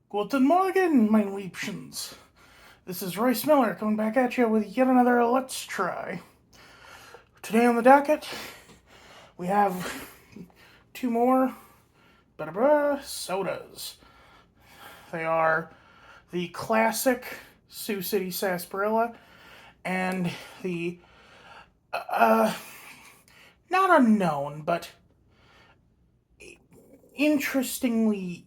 Guten Morgen, mein Liebchens. This is Royce Miller coming back at you with yet another Let's Try. Today on the docket, we have two more sodas. They are the classic Sioux City Sarsaparilla and the, not unknown, but interestingly,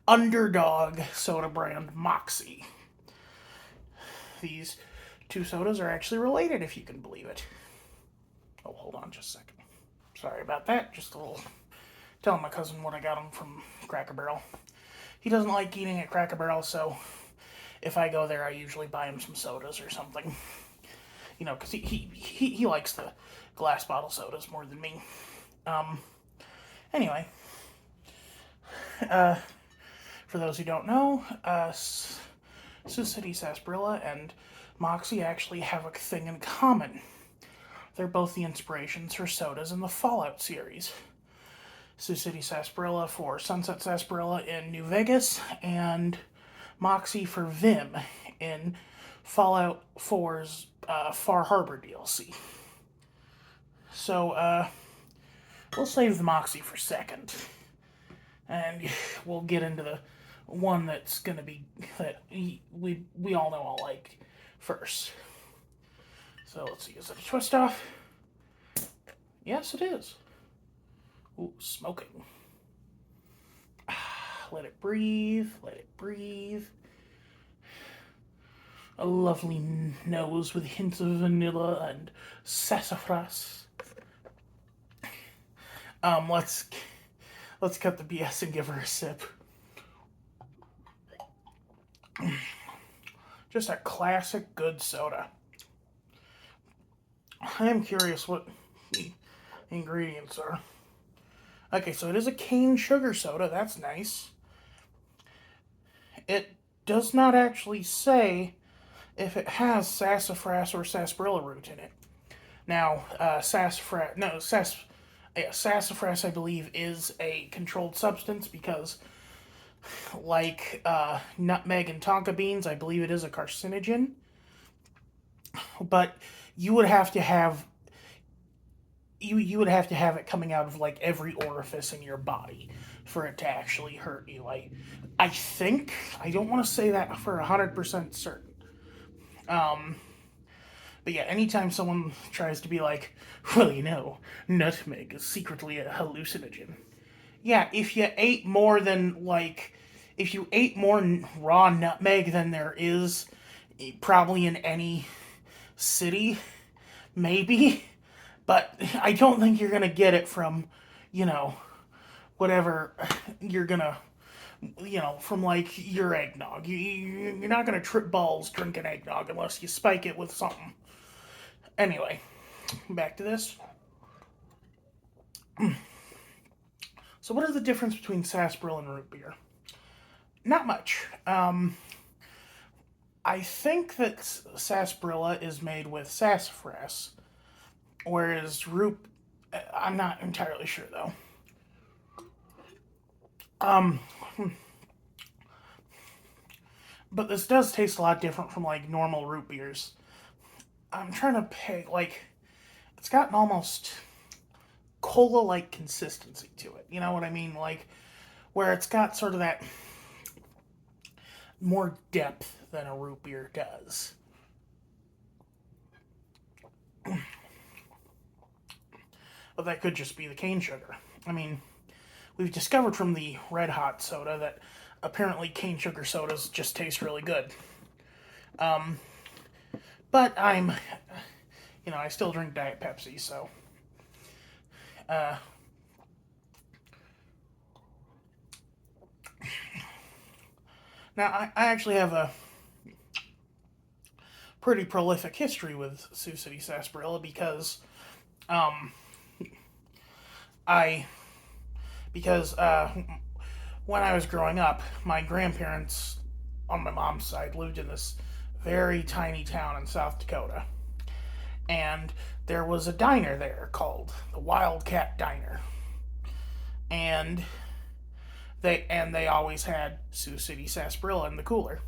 underdog soda brand Moxie. These two sodas are actually related, if you can believe it. Oh, hold on just a second. Sorry about that. Just a little telling my cousin what I got him from Cracker Barrel. He doesn't like eating at Cracker Barrel, so if I go there, I usually buy him some sodas or something. Because he likes the glass bottle sodas more than me. Anyway, for those who don't know, Sioux City Sarsaparilla and Moxie actually have a thing in common. They're both the inspirations for sodas in the Fallout series. Sioux City Sarsaparilla for Sunset Sarsaparilla in New Vegas, and Moxie for Vim in Fallout 4's Far Harbor DLC. So, we'll save the Moxie for second. And we'll get into the one that's going to be, that we all know I'll like first. So let's see, is it a twist off? Yes, it is. Ooh, smoking. Let it breathe, let it breathe. A lovely nose with hints of vanilla and sassafras. Let's cut the BS and give her a sip. Just a classic good soda. I am curious what the ingredients are. Okay, so it is a cane sugar soda. That's nice. It does not actually say if it has sassafras or sarsaparilla root in it. Now, sassafras, I believe, is a controlled substance because, like nutmeg and tonka beans, I believe it is a carcinogen. But you would have to have you would have to have it coming out of like every orifice in your body for it to actually hurt you. I think, I don't want to say that for 100% certain. But yeah, anytime someone tries to be like, well, nutmeg is secretly a hallucinogen. Yeah, if you ate more than if you ate more raw nutmeg than there is probably in any city, maybe. But I don't think you're gonna get it from, whatever you're gonna, from like your eggnog. You're not gonna trip balls drinking eggnog unless you spike it with something. Anyway, back to this. So, what is the difference between sarsaparilla and root beer? Not much. I think that sarsaparilla is made with sassafras, whereas root, I'm not entirely sure though. But this does taste a lot different from like normal root beers. I'm trying to pick, it's got an almost cola-like consistency to it. You know what I mean? Where it's got sort of that more depth than a root beer does. But that could just be the cane sugar. I mean, we've discovered from the Red Hot soda that apparently cane sugar sodas just taste really good. But I still drink Diet Pepsi, so. Now, I actually have a pretty prolific history with Sioux City Sarsaparilla because, I, because, when I was growing up, my grandparents on my mom's side lived in this very tiny town in South Dakota. And there was a diner there called the Wildcat Diner. And They always had Sioux City Sarsaparilla in the cooler.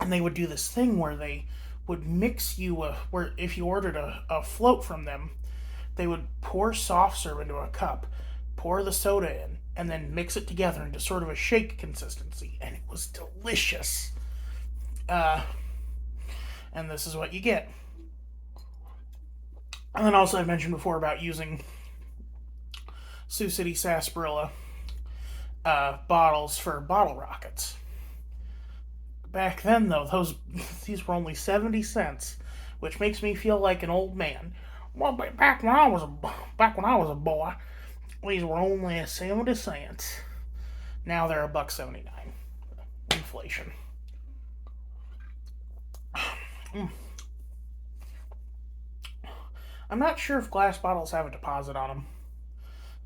And they would do this thing where they would mix you where if you ordered a float from them, they would pour soft serve into a cup, pour the soda in, and then mix it together into sort of a shake consistency, and it was delicious. And this is what you get. And then also I mentioned before about using Sioux City Sarsaparilla bottles for bottle rockets. Back then, though, these were only 70 cents, which makes me feel like an old man. Well, back when I was a boy, these were only 70 cents. Now they're $1.79. Inflation. I'm not sure if glass bottles have a deposit on them.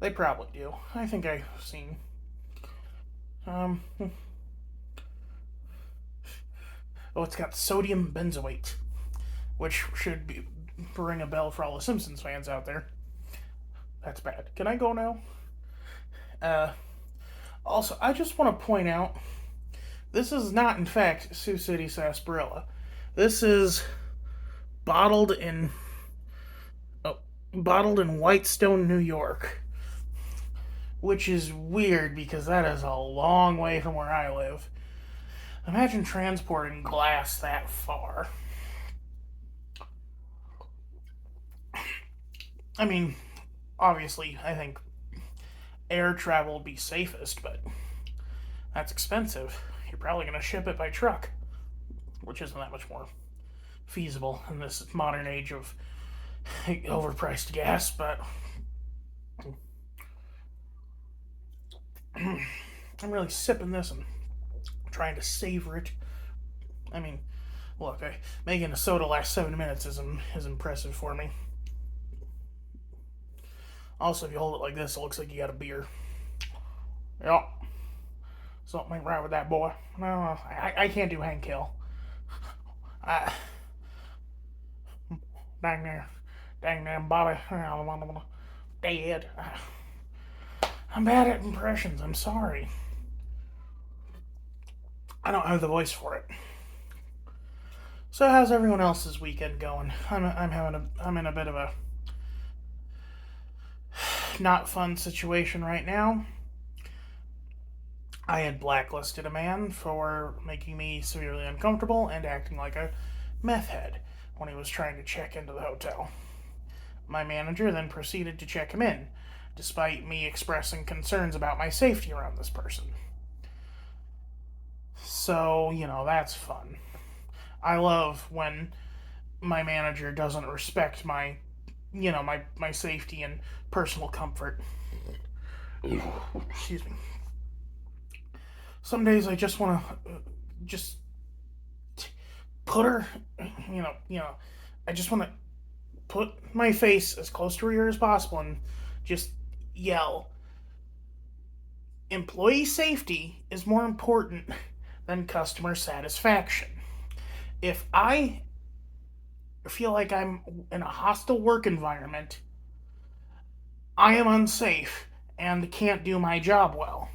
They probably do. I think I've seen. Oh, it's got sodium benzoate, which should ring a bell for all the Simpsons fans out there. That's bad. Can I go now? Also, I just want to point out, this is not, in fact, Sioux City Sarsaparilla. This is bottled in Whitestone, New York, which is weird because that is a long way from where I live. Imagine transporting glass that far. I mean, obviously, I think air travel would be safest, but that's expensive. You're probably going to ship it by truck, which isn't that much more feasible in this modern age of overpriced gas, but I'm really sipping this and trying to savor it. I mean, look, making a soda last 7 minutes is impressive for me. Also, if you hold it like this, it looks like you got a beer. Yep. Something ain't right with that boy. No, I can't do Hank Hill. Dang there, Bobby. Dead. I'm bad at impressions. I'm sorry. I don't have the voice for it. So how's everyone else's weekend going? I'm in a bit of a not fun situation right now. I had blacklisted a man for making me severely uncomfortable and acting like a meth head when he was trying to check into the hotel. My manager then proceeded to check him in, despite me expressing concerns about my safety around this person. So, that's fun. I love when my manager doesn't respect my safety and personal comfort. Excuse me. Some days I just want to put her, I just want to put my face as close to her ear as possible and just yell, employee safety is more important than customer satisfaction. If I feel like I'm in a hostile work environment, I am unsafe and can't do my job well.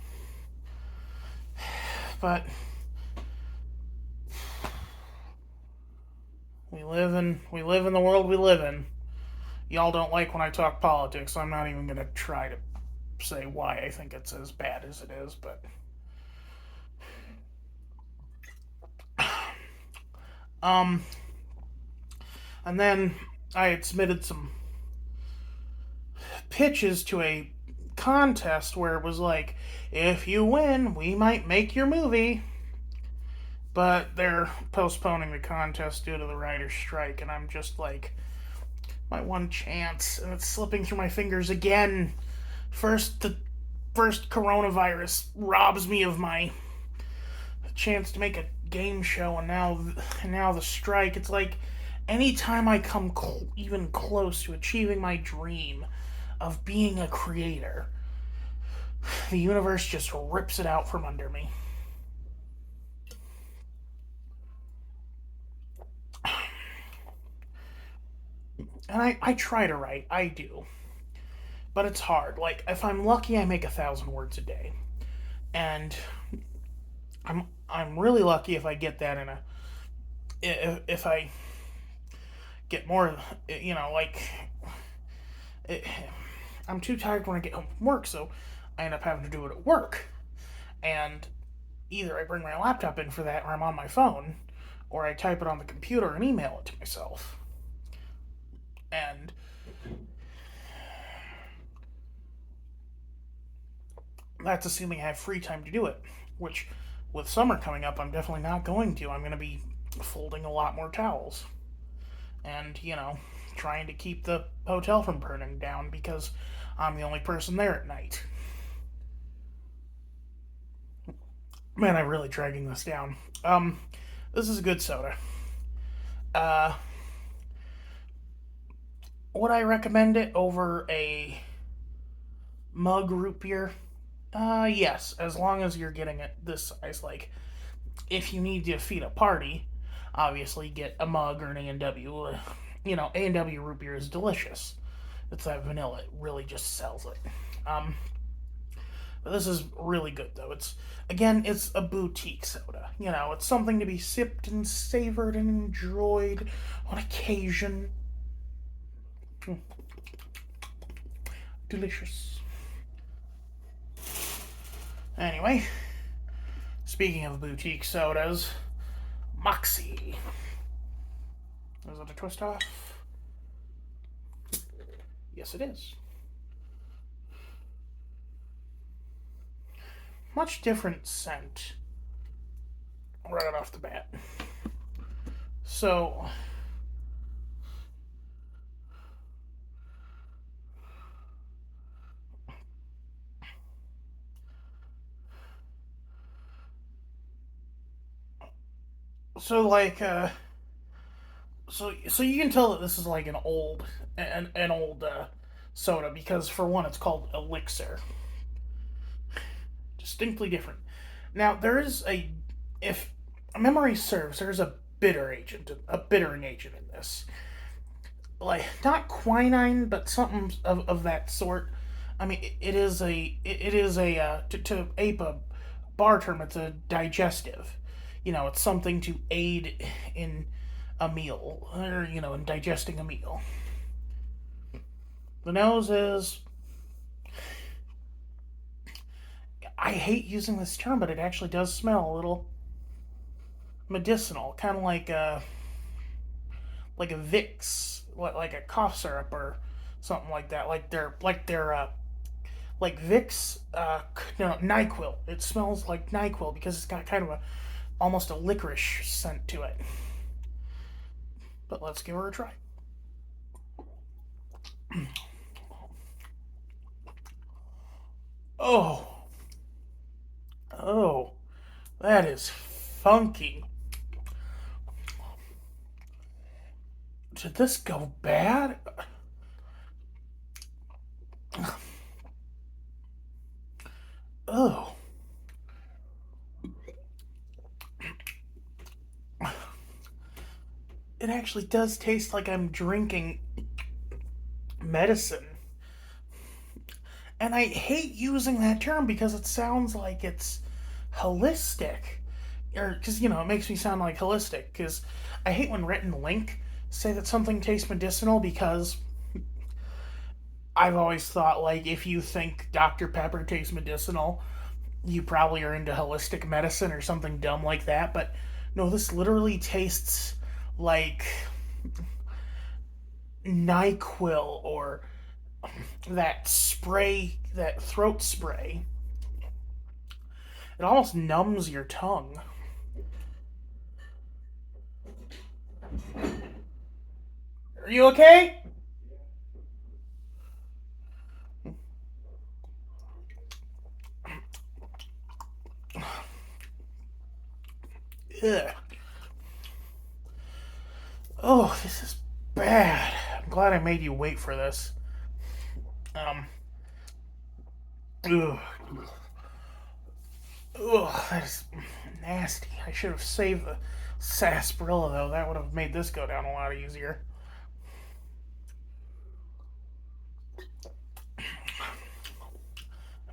But we live in the world we live in. Y'all don't like when I talk politics, so I'm not even gonna try to say why I think it's as bad as it is, but and then I had submitted some pitches to a contest where it was like, if you win, we might make your movie. But they're postponing the contest due to the writer's strike, and I'm just like, my one chance, and it's slipping through my fingers again. The first coronavirus robs me of my chance to make a game show, and now the strike. It's like, anytime I come even close to achieving my dream of being a creator, the universe just rips it out from under me. And I try to write, I do. but it's hard. Like, if I'm lucky, I make 1,000 words a day, and I'm really lucky if I get that in a if I get more, like it, I'm too tired when I get home from work, so I end up having to do it at work, and either I bring my laptop in for that, or I'm on my phone, or I type it on the computer and email it to myself, and that's assuming I have free time to do it, which with summer coming up, I'm definitely not going to. I'm going to be folding a lot more towels and, trying to keep the hotel from burning down because I'm the only person there at night. Man, I'm really dragging this down. This is a good soda. Uh, would I recommend it over a mug root beer? Yes, as long as you're getting it this size. Like, if you need to feed a party, obviously get a mug or an A&W. A&W root beer is delicious. It's that vanilla. It really just sells it. Um, but this is really good though. It's a boutique soda. It's something to be sipped and savored and enjoyed on occasion. Mm, delicious. Anyway, speaking of boutique sodas, Moxie. Is it a twist off? Yes, it is. Much different scent right off the bat. So, so like, so you can tell that this is like an old soda because for one, it's called Elixir, distinctly different. Now there is if memory serves, there's a bittering agent in this, like not quinine, but something of that sort. I mean, to ape a bar term, it's a digestive. It's something to aid in a meal, or in digesting a meal. The nose is. I hate using this term, but it actually does smell a little medicinal, kind of like a Vicks, like a cough syrup or something like that. Like Vicks, no, Nyquil. It smells like Nyquil because it's got kind of almost a licorice scent to it. But let's give her a try. Oh, oh, that is funky. Did this go bad? Oh, it actually does taste like I'm drinking medicine. And I hate using that term because it sounds like it's holistic. Or, because, it makes me sound like holistic. Because I hate when Rhett and Link say that something tastes medicinal because I've always thought, like, if you think Dr. Pepper tastes medicinal, you probably are into holistic medicine or something dumb like that. But no, this literally tastes like NyQuil or that spray, that throat spray. It almost numbs your tongue. Are you okay? Ugh. Oh, this is bad. I'm glad I made you wait for this. Um, ugh. Ugh, that is nasty. I should have saved the sarsaparilla, though. That would have made this go down a lot easier.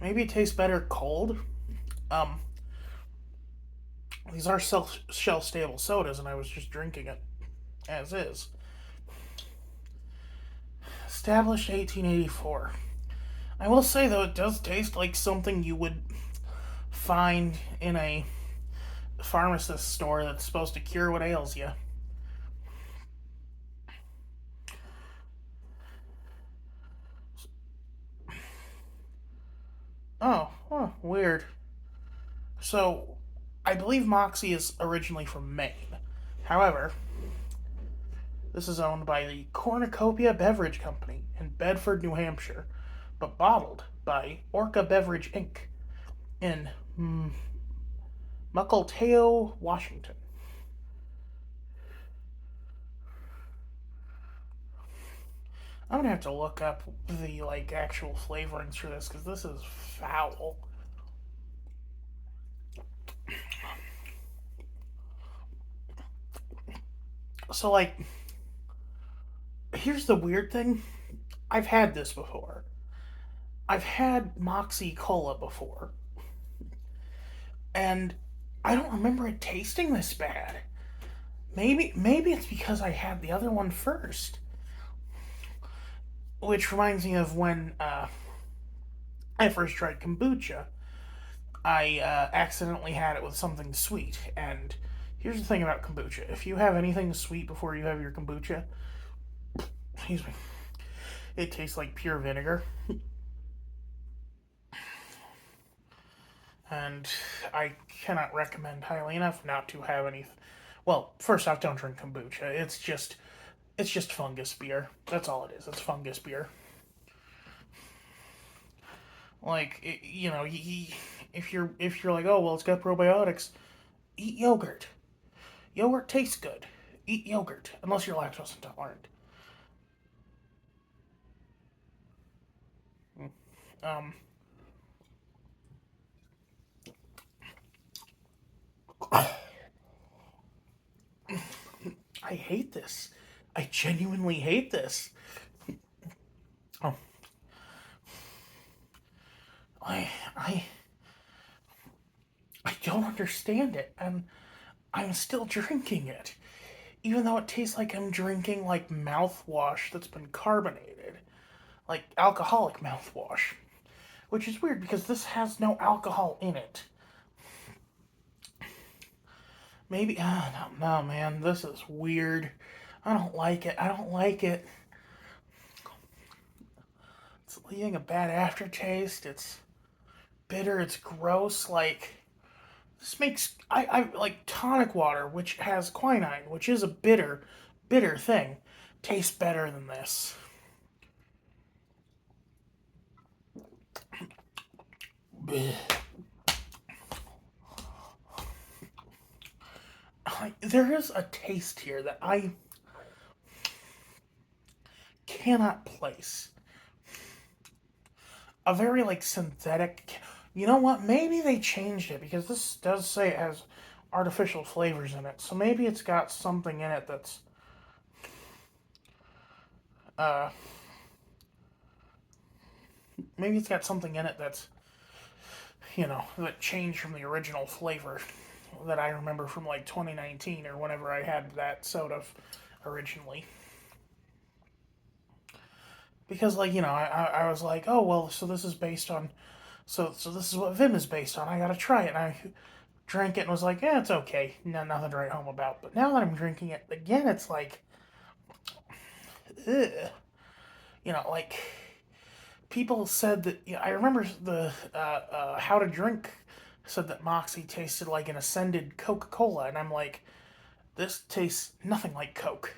Maybe it tastes better cold. Um, these are shelf stable sodas, and I was just drinking it as is. Established 1884. I will say though, it does taste like something you would find in a pharmacist store that's supposed to cure what ails you. Oh, weird. So, I believe Moxie is originally from Maine. However, this is owned by the Cornucopia Beverage Company in Bedford, New Hampshire, but bottled by Orca Beverage Inc. in Mukilteo, Washington. I'm gonna have to look up the actual flavorings for this because this is foul. So here's the weird thing. I've had this before. I've had Moxie Cola before, and I don't remember it tasting this bad. Maybe it's because I had the other one first. Which reminds me of when I first tried kombucha. I accidentally had it with something sweet. And here's the thing about kombucha: if you have anything sweet before you have your kombucha, excuse me, it tastes like pure vinegar. And I cannot recommend highly enough not to have any. Well, first off, don't drink kombucha. It's just fungus beer. That's all it is. It's fungus beer. If you're like, oh well, it's got probiotics, eat yogurt. Yogurt tastes good. Eat yogurt unless you're lactose intolerant. Um, I hate this. I genuinely hate this. Oh, I I I don't understand it, and I'm still drinking it, even though it tastes like I'm drinking mouthwash that's been carbonated, like alcoholic mouthwash, which is weird because this has no alcohol in it. Maybe no, man, this is weird. I don't like it. I don't like it. It's leaving a bad aftertaste. It's bitter. It's gross. This makes I like tonic water, which has quinine, which is a bitter thing, tastes better than this. There is a taste here that I cannot place. A very synthetic. You know what? Maybe they changed it because this does say it has artificial flavors in it. So maybe it's got something in it that's uh maybe it's got something in it that's that changed from the original flavor that I remember from 2019 or whenever I had that soda originally. Because I was like, oh well, so this is based on so this is what Vim is based on. I gotta try it. And I drank it and was like, yeah, it's okay. No, nothing to write home about. But now that I'm drinking it again, it's like, ugh. People said that. I remember the How to Drink said that Moxie tasted like an ascended Coca Cola, and I'm like, this tastes nothing like Coke.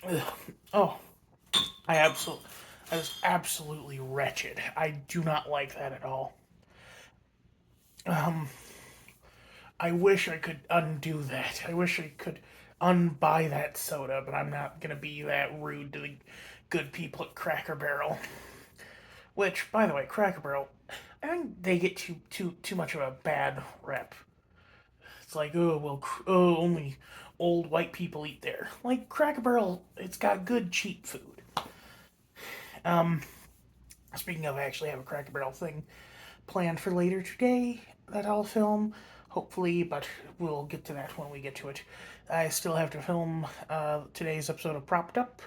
Ugh. Oh, I was absolutely wretched. I do not like that at all. Um, I wish I could undo that. I wish I could unbuy that soda, but I'm not gonna be that rude to the good people at Cracker Barrel. Which, by the way, Cracker Barrel, I think they get too much of a bad rep. It's like, oh well, only old white people eat there. Like Cracker Barrel, it's got good cheap food, Speaking of, I actually have a Cracker Barrel thing planned for later today that I'll film, hopefully, but we'll get to that when we get to it. I still have to film today's episode of Propped Up,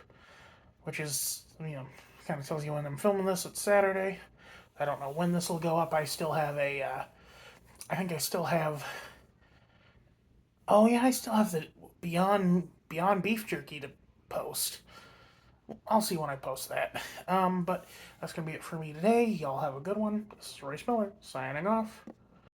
which is, kind of tells you when I'm filming this. It's Saturday. I don't know when this will go up. I still have I think I still have. Oh yeah, I still have the Beyond Beef Jerky to post. I'll see when I post that. But that's gonna be it for me today. Y'all have a good one. This is Royce Miller signing off.